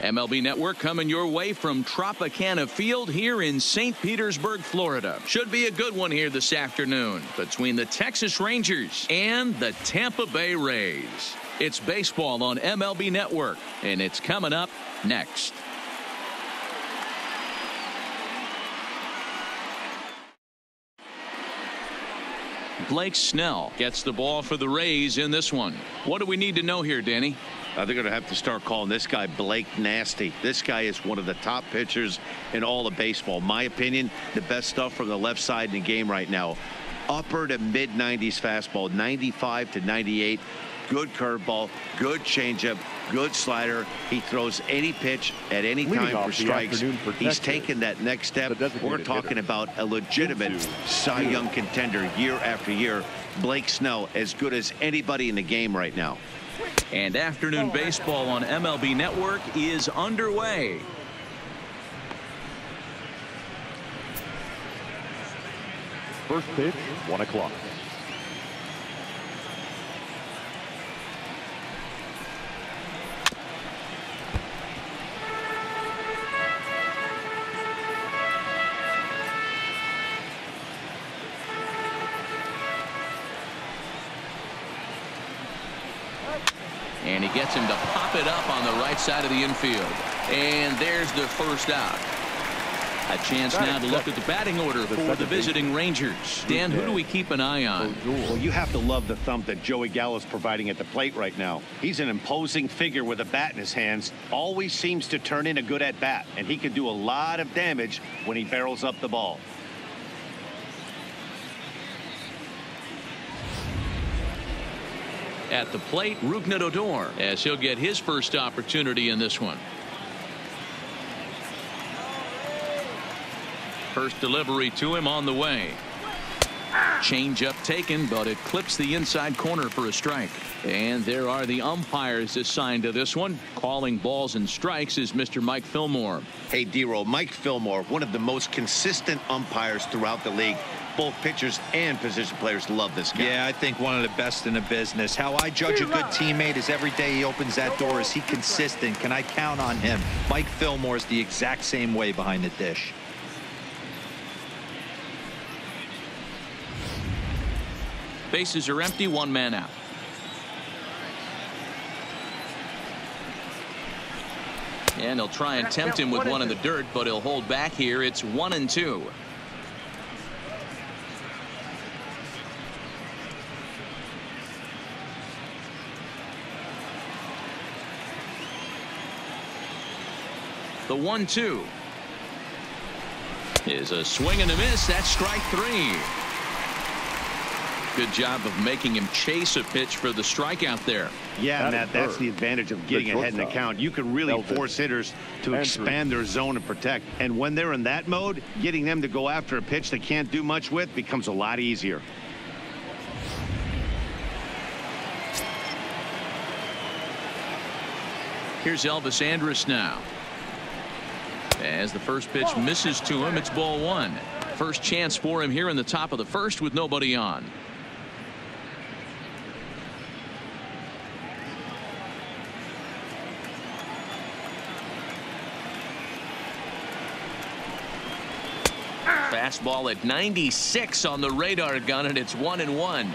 MLB Network coming your way from Tropicana Field here in St. Petersburg, Florida. Should be a good one here this afternoon between the Texas Rangers and the Tampa Bay Rays. It's baseball on MLB Network, and it's coming up next. Blake Snell gets the ball for the Rays in this one. What do we need to know here, Danny? They're going to have to start calling this guy Blake Nasty. This guy is one of the top pitchers in all of baseball. My opinion, the best stuff from the left side in the game right now. Upper to mid-90s fastball, 95 to 98. Good curveball, good changeup, good slider. He throws any pitch at any time for strikes. He's taken that next step. We're talking about a legitimate Cy Young contender year after year. Blake Snell, as good as anybody in the game right now. And afternoon baseball on MLB Network is underway. First pitch, 1 o'clock. And he gets him to pop it up on the right side of the infield. And there's the first out. A chance now to look at the batting order for the visiting Rangers. Dan, who do we keep an eye on? Well, you have to love the thump that Joey Gallo's providing at the plate right now. He's an imposing figure with a bat in his hands. Always seems to turn in a good at-bat, and he can do a lot of damage when he barrels up the ball. At the plate, Rougned Odor, as he'll get his first opportunity in this one. First delivery to him on the way. Change-up taken, but it clips the inside corner for a strike. And there are the umpires assigned to this one. Calling balls and strikes is Mr. Mike Fillmore. Hey, D-Roll, Mike Fillmore, one of the most consistent umpires throughout the league. Both pitchers and position players love this guy. Yeah, I think one of the best in the business. How I judge a good teammate is every day he opens that door. Is he consistent? Can I count on him? Mike Fillmore is the exact same way behind the dish. Bases are empty, one man out. And he'll try and tempt him with one in the dirt, but he'll hold back here. It's 1-2. The 1-2 is a swing and a miss. That's strike 3. Good job of making him chase a pitch for the strikeout there. Yeah, Matt, that's the advantage of getting ahead in the count. You can really force hitters to expand their zone and protect. And when they're in that mode, getting them to go after a pitch they can't do much with becomes a lot easier. Here's Elvis Andrus now. As the first pitch misses to him, it's ball 1. First chance for him here in the top of the first with nobody on. Fastball at 96 on the radar gun, and it's 1-1.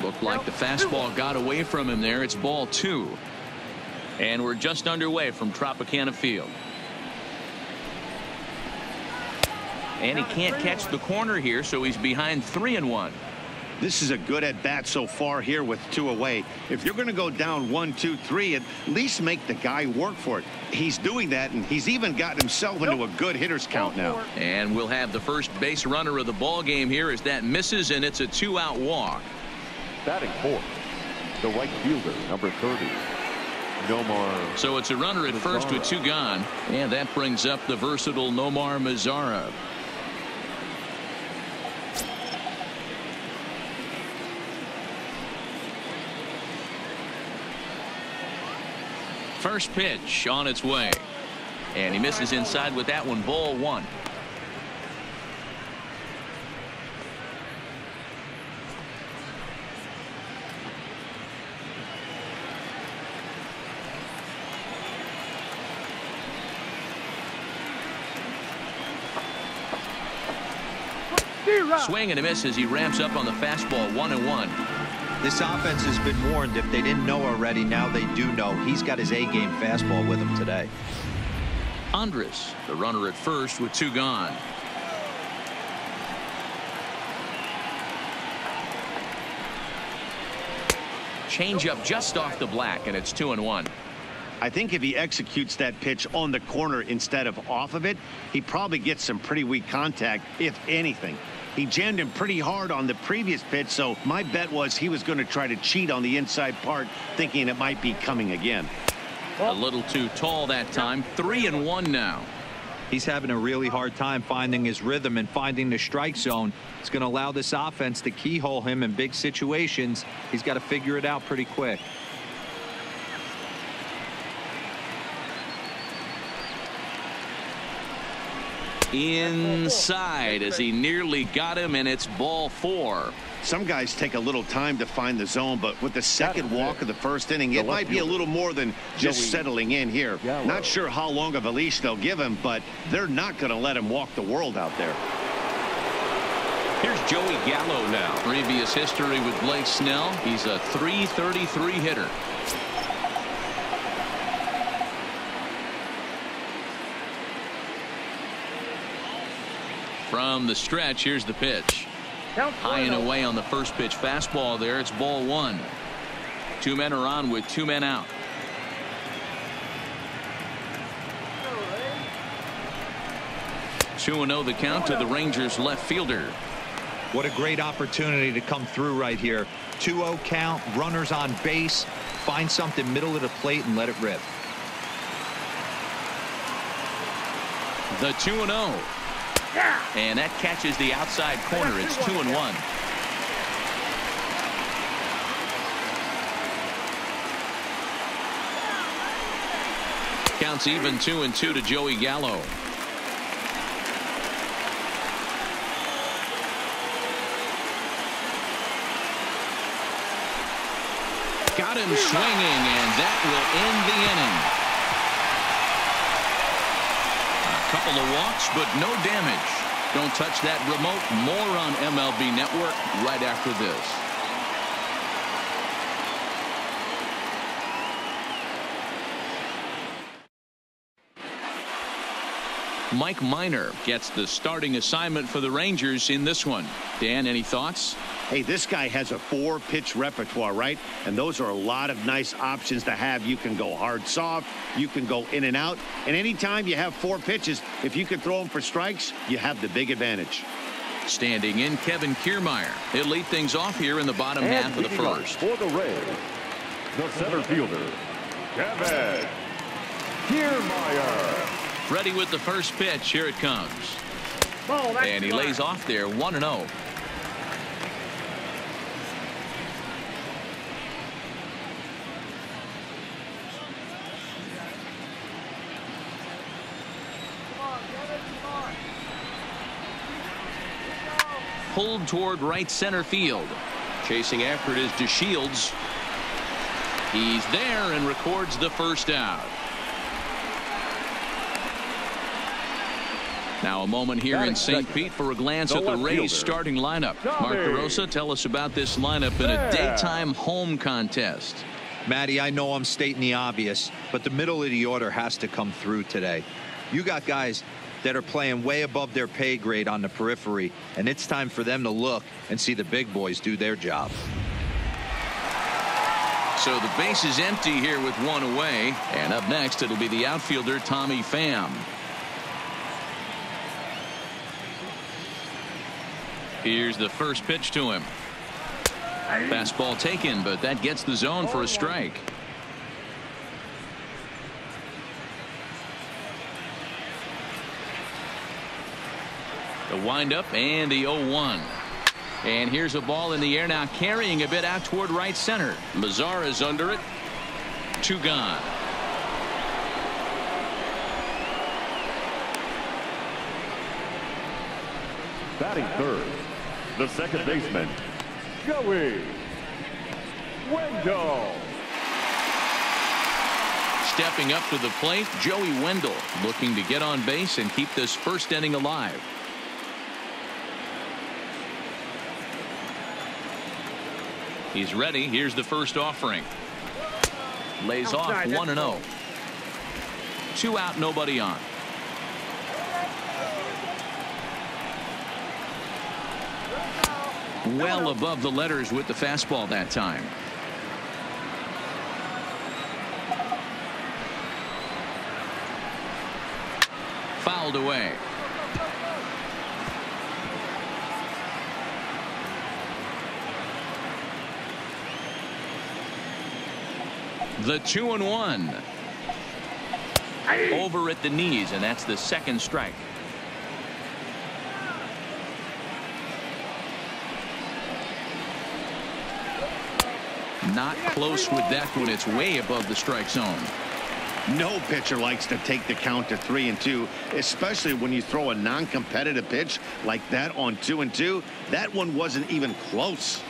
Looked like the fastball got away from him there. It's ball 2. And we're just underway from Tropicana Field. And he can't catch the corner here, so he's behind 3-1. This is a good at-bat so far here with 2 away. If you're going to go down 1, 2, 3, at least make the guy work for it. He's doing that, and he's even gotten himself into a good hitter's count now. And we'll have the first base runner of the ball game here as that misses, and it's a 2-out walk. Batting fourth, the right fielder, number 30, Nomar. So it's a runner at first with 2 gone, and that brings up the versatile Nomar Mazara. First pitch on its way, and he misses inside with that one. Ball 1. Swing and a miss as he ramps up on the fastball. 1-1. This offense has been warned. If they didn't know already, now they do know. He's got his A-game fastball with him today. Andres, the runner at first with 2 gone. Change-up just off the black, and it's 2-1. I think if he executes that pitch on the corner instead of off of it, he probably gets some pretty weak contact, if anything. He jammed him pretty hard on the previous pitch, so my bet was he was going to try to cheat on the inside part, thinking it might be coming again. A little too tall that time. 3-1 now. He's having a really hard time finding his rhythm and finding the strike zone. It's going to allow this offense to keyhole him in big situations. He's got to figure it out pretty quick. Inside as he nearly got him, and it's ball 4. Some guys take a little time to find the zone, but with the second walk of the first inning, it might be a little more than just settling in here. Not sure how long of a leash they'll give him, but they're not going to let him walk the world out there. Here's Joey Gallo now. Previous history with Blake Snell. He's a .333 hitter. From the stretch, here's the pitch. High and away on the first pitch fastball there. It's ball 1. 2 men are on with 2 men out. Two and 0 the count to the Rangers left fielder. What a great opportunity to come through right here. 2-0 count, runners on base. Find something middle of the plate and let it rip. The 2-0. And that catches the outside corner. It's 2-1. Counts even 2-2 to Joey Gallo. Got him swinging, and that will end the inning. A couple of walks, but no damage. Don't touch that remote. More on MLB Network right after this. Mike Minor gets the starting assignment for the Rangers in this one. Dan, any thoughts? Hey, this guy has a 4-pitch repertoire, right? And those are a lot of nice options to have. You can go hard, soft. You can go in and out. And anytime you have 4 pitches, if you can throw them for strikes, you have the big advantage. Standing in, Kevin Kiermaier. He'll lead things off here in the bottom half of the first. For the Rays, the center fielder, Kevin Kiermaier. Ready with the first pitch. Here it comes. And he lays off there. 1-0. Pulled toward right center field. Chasing after it is DeShields. He's there and records the first out. Now a moment here in St. Pete for a glance at the Rays starting lineup. Mark DeRosa, tell us about this lineup in a daytime home contest. Matty, I know I'm stating the obvious, but the middle of the order has to come through today. You got guys that are playing way above their pay grade on the periphery, and it's time for them to look and see the big boys do their job. So the base is empty here with 1 away, and up next it'll be the outfielder Tommy Pham. Here's the first pitch to him. Fastball taken, but that gets the zone for a strike. The windup and the 0-1. And here's a ball in the air now, carrying a bit out toward right center. Mazara's under it. 2 gone. Batting third, the second baseman, Joey Wendell. Stepping up to the plate, Joey Wendell looking to get on base and keep this first inning alive. He's ready. Here's the first offering. Lays off 1-0. 2 out, nobody on. Well above the letters with the fastball that time. Fouled away. The 2-1. Over at the knees, and that's the second strike. Not close with that when it's way above the strike zone. No pitcher likes to take the count to 3-2, especially when you throw a non-competitive pitch like that on 2-2. That one wasn't even close.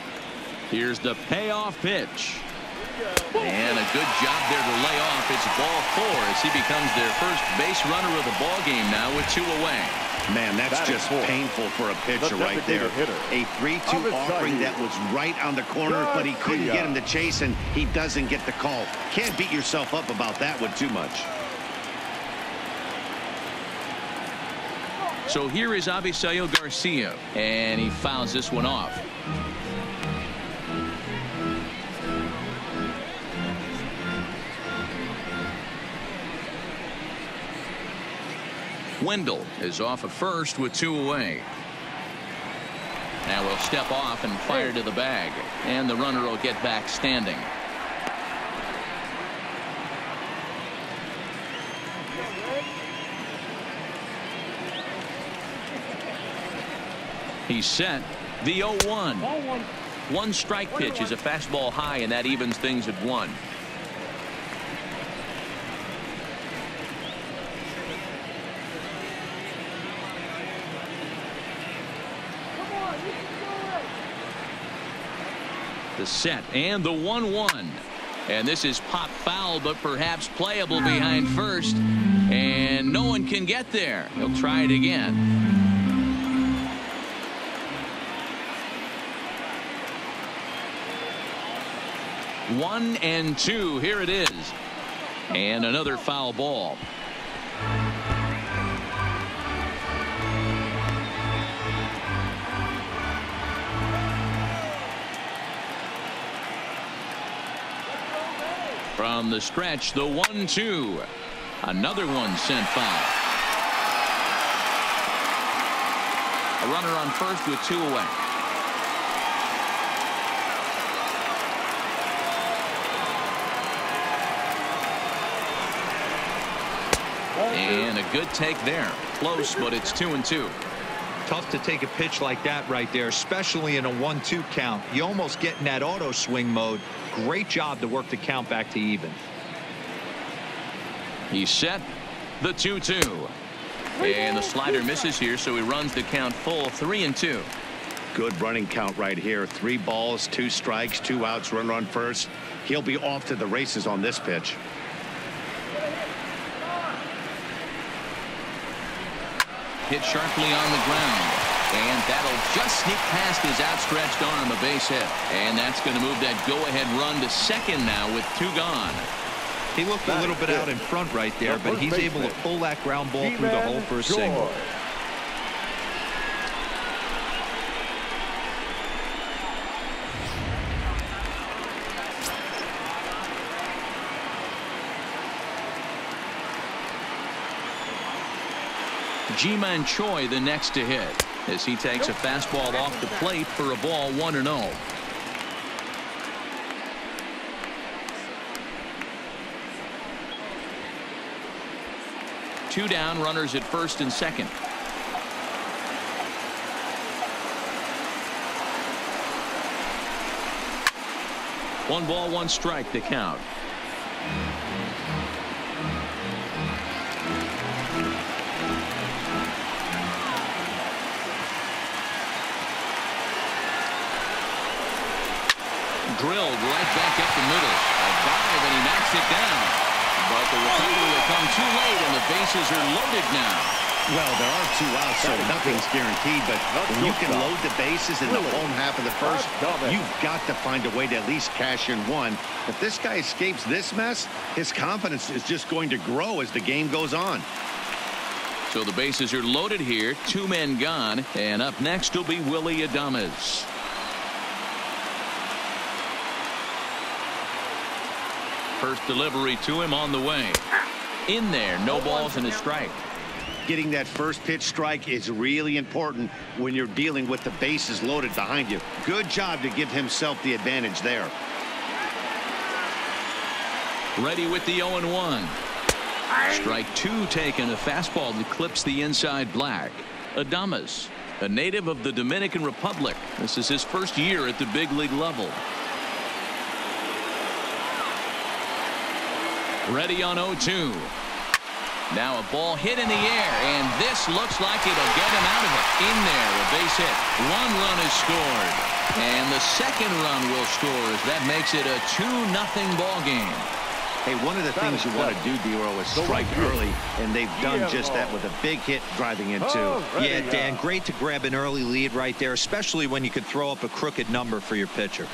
Here's the payoff pitch. And a good job there to lay off. It's ball 4 as he becomes their first base runner of the ball game now with 2 away. Man, that's just painful for a pitcher right there. A 3-2 offering that was right on the corner, but he couldn't get him to chase, and he doesn't get the call. Can't beat yourself up about that one too much. So here is Avisail Garcia, and he fouls this one off. Wendell is off at first with 2 away. Now we'll step off and fire to the bag, and the runner will get back standing. He's set. The 0-1. 1 strike pitch is a fastball high, and that evens things at 1. The set and the 1-1, and this is pop foul, but perhaps playable behind first, and no one can get there. He'll try it again. 1-2. Here it is, and another foul ball. From the stretch, the 1-2. Another one sent foul. A runner on first with 2 away. And a good take there. Close, but it's 2-2. Tough to take a pitch like that right there, especially in a 1-2 count. You almost get in that auto swing mode. Great job to work the count back to even. He's set. The 2-2. And the slider misses here, so he runs the count full. 3-2. Good running count right here. 3 balls, 2 strikes, 2 outs, runner on first. He'll be off to the races on this pitch. Hit sharply on the ground, and that'll just sneak past his outstretched arm, a base hit, and that's going to move that go-ahead run to second now with 2 gone. He looked a little bit out in front right there, but he's able to pull that ground ball through the hole for a single. Ji-Man Choi the next to hit as he takes a fastball off the plate for a ball. 1-0. Two down, runners at first and second. One ball, 1 strike to count. Drilled right back up the middle. A dive, and he knocks it down. But the recovery will come too late, and the bases are loaded now. Well, there are 2 outs, so nothing's guaranteed, but when you can load the bases in the home half of the first, you've got to find a way to at least cash in 1. If this guy escapes this mess, his confidence is just going to grow as the game goes on. So the bases are loaded here, 2 men gone, and up next will be Willie Adames. First delivery to him on the way. In there, no balls and a strike. Getting that first pitch strike is really important when you're dealing with the bases loaded behind you. Good job to give himself the advantage there. Ready with the 0-1. Strike 2 taken, a fastball that clips the inside black. Adames, a native of the Dominican Republic. This is his first year at the big league level. Ready on 0-2. Now a ball hit in the air, and this looks like it'll get him out of it. In there, a base hit. 1 run is scored. And the second run will score as that makes it a 2-0 ball game. Hey, one of the things you want to do, D-Row, is strike early, and they've done just that with a big hit driving in 2. Yeah, Dan, great to grab an early lead right there, especially when you could throw up a crooked number for your pitcher.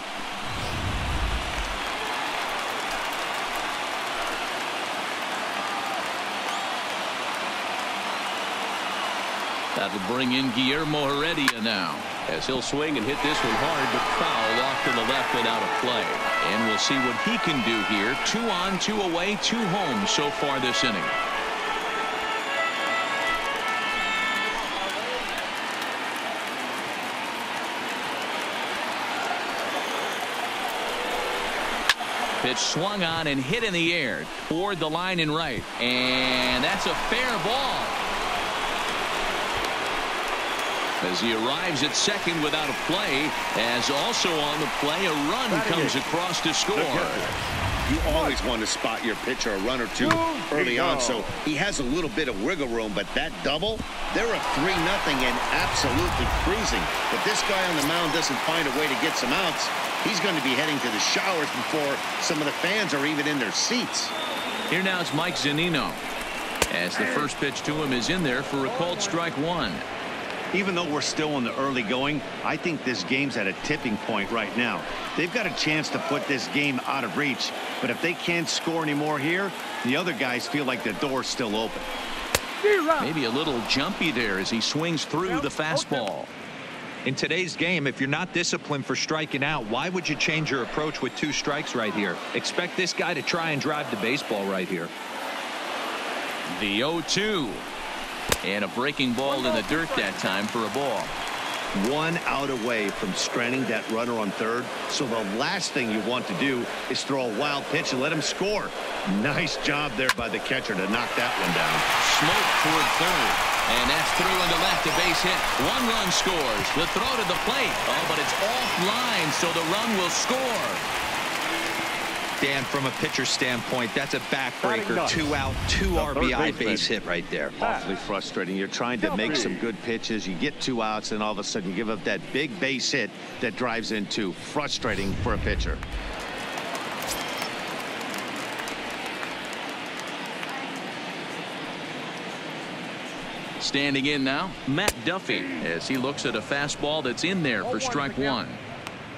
That'll bring in Guillermo Heredia now, as he'll swing and hit this one hard, but fouled off to the left and out of play. And we'll see what he can do here. 2 on, 2 away, 2 home so far this inning. Pitch swung on and hit in the air toward the line and right. And that's a fair ball. As he arrives at second without a play, as also on the play, a run comes across to score. You always want to spot your pitcher a run or 2 early on, so he has a little bit of wiggle room, but that double, they're a 3-0 and absolutely cruising. If this guy on the mound doesn't find a way to get some outs, he's going to be heading to the showers before some of the fans are even in their seats. Here now is Mike Zunino, as the first pitch to him is in there for a called strike 1. Even though we're still in the early going, I think this game's at a tipping point right now. They've got a chance to put this game out of reach, but if they can't score anymore here, the other guys feel like the door's still open. Maybe a little jumpy there as he swings through the fastball. In today's game, if you're not disciplined for striking out, why would you change your approach with 2 strikes right here? Expect this guy to try and drive the baseball right here. The 0-2. And a breaking ball in the dirt that time for a ball. 1 out away from stranding that runner on third. So the last thing you want to do is throw a wild pitch and let him score. Nice job there by the catcher to knock that one down. Smoke toward third. And that's through into left, a base hit. 1 run scores. The throw to the plate. Oh, but it's offline, so the run will score. Dan, from a pitcher standpoint, that's a backbreaker. 2 out, 2 RBI base hit right there. Awfully frustrating. You're trying to make some good pitches. You get 2 outs, and all of a sudden you give up that big base hit that drives in 2. Frustrating for a pitcher. Standing in now, Matt Duffy, as he looks at a fastball that's in there for strike 1.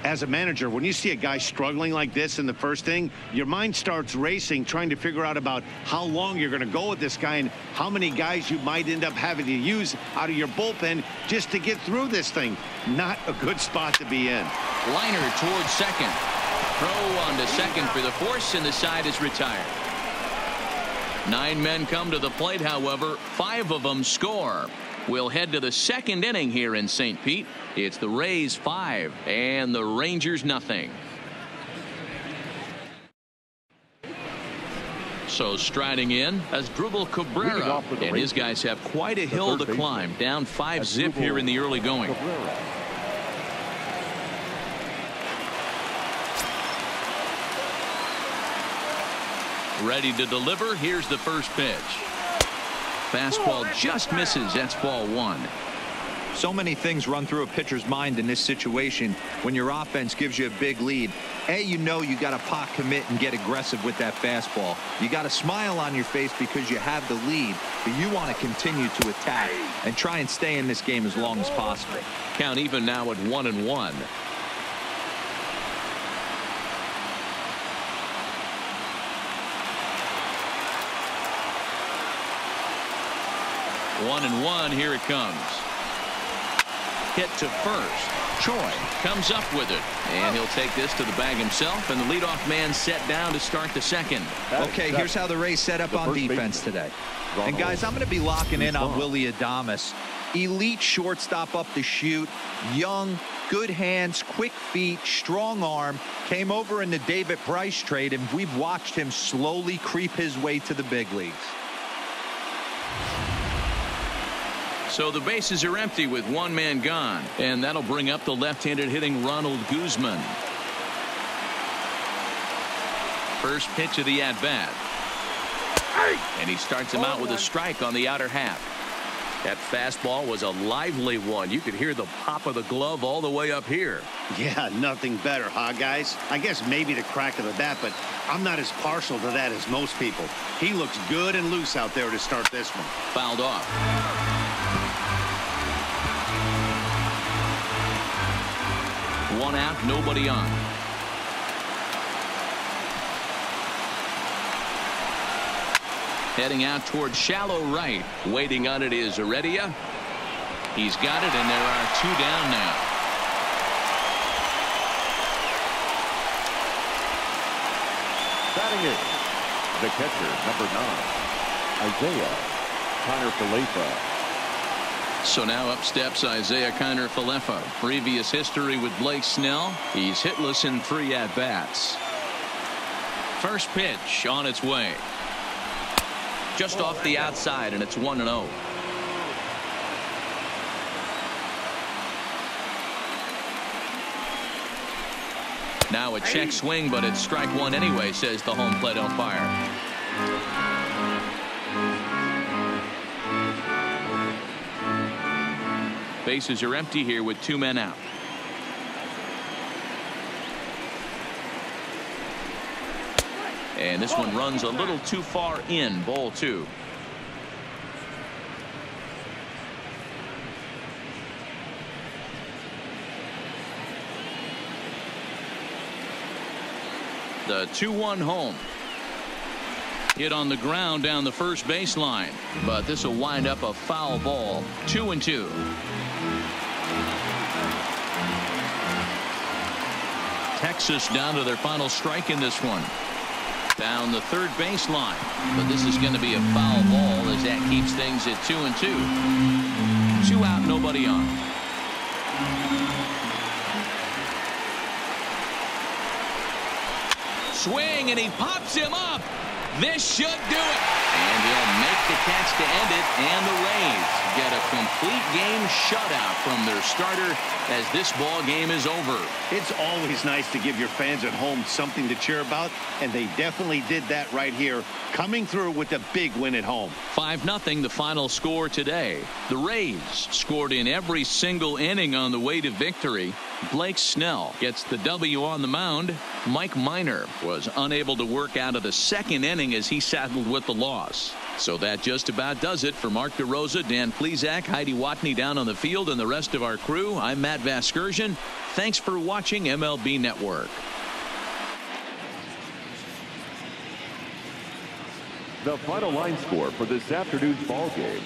As a manager, when you see a guy struggling like this in the first inning, your mind starts racing, trying to figure out about how long you're going to go with this guy and how many guys you might end up having to use out of your bullpen just to get through this thing. Not a good spot to be in. Liner towards second. Throw on to second for the force, and the side is retired. 9 men come to the plate, however, 5 of them score. We'll head to the second inning here in St. Pete. It's the Rays 5 and the Rangers nothing. So striding in as Asdrubal Cabrera, and his guys have quite a hill to climb. Down 5-0 here in the early going. Ready to deliver. Here's the first pitch. Fastball just misses. That's ball 1. So many things run through a pitcher's mind in this situation when your offense gives you a big lead. You know you got to pot commit and get aggressive with that fastball. You got a smile on your face because you have the lead, but you want to continue to attack and try and stay in this game as long as possible. Count even now at 1-1. One and one, here it comes. Hit to first. Choi comes up with it, and he'll take this to the bag himself, and the leadoff man set down to start the second. Okay, here's how the Rays set up on defense today. And guys, I'm going to be locking in on Willie Adames. Elite shortstop up the chute, young, good hands, quick feet, strong arm. Came over in the David Price trade, and we've watched him slowly creep his way to the big leagues. So the bases are empty with one man gone, and that'll bring up the left-handed hitting Ronald Guzman. First pitch of the at-bat. And he starts him out with a strike on the outer half. That fastball was a lively one. You could hear the pop of the glove all the way up here. Yeah, nothing better, huh, guys? I guess maybe the crack of the bat, but I'm not as partial to that as most people. He looks good and loose out there to start this one. Fouled off. One out, nobody on. Heading out toward shallow right. Waiting on it is Heredia. He's got it, and there are two down now. Batting it, the catcher, number 9, Isaiah Kiner-Falefa. So now up steps Isaiah Kiner-Falefa. Previous history with Blake Snell. He's hitless in 3 at-bats. First pitch on its way. Just off the outside, and it's 1-0. Now a check swing, but it's strike one anyway, says the home plate umpire. Bases are empty here with 2 men out. And this one runs a little too far in. Ball 2. The 2-1 home. Hit on the ground down the first baseline, but this will wind up a foul ball. 2-2. Texas down to their final strike in this one. Down the third baseline, but this is going to be a foul ball as that keeps things at 2-2. 2 out, nobody on. Swing, and he pops him up. This should do it. And he'll make the catch to end it, and the Rays get a complete game shutout from their starter as this ball game is over. It's always nice to give your fans at home something to cheer about, and they definitely did that right here, coming through with a big win at home. 5-0 the final score today. The Rays scored in every single inning on the way to victory. Blake Snell gets the W on the mound. Mike Minor was unable to work out of the second inning as he saddled with the loss. So that just about does it. For Mark DeRosa, Dan Plesac, Heidi Watney down on the field, and the rest of our crew, I'm Matt Vasgersian. Thanks for watching MLB Network. The final line score for this afternoon's ball game.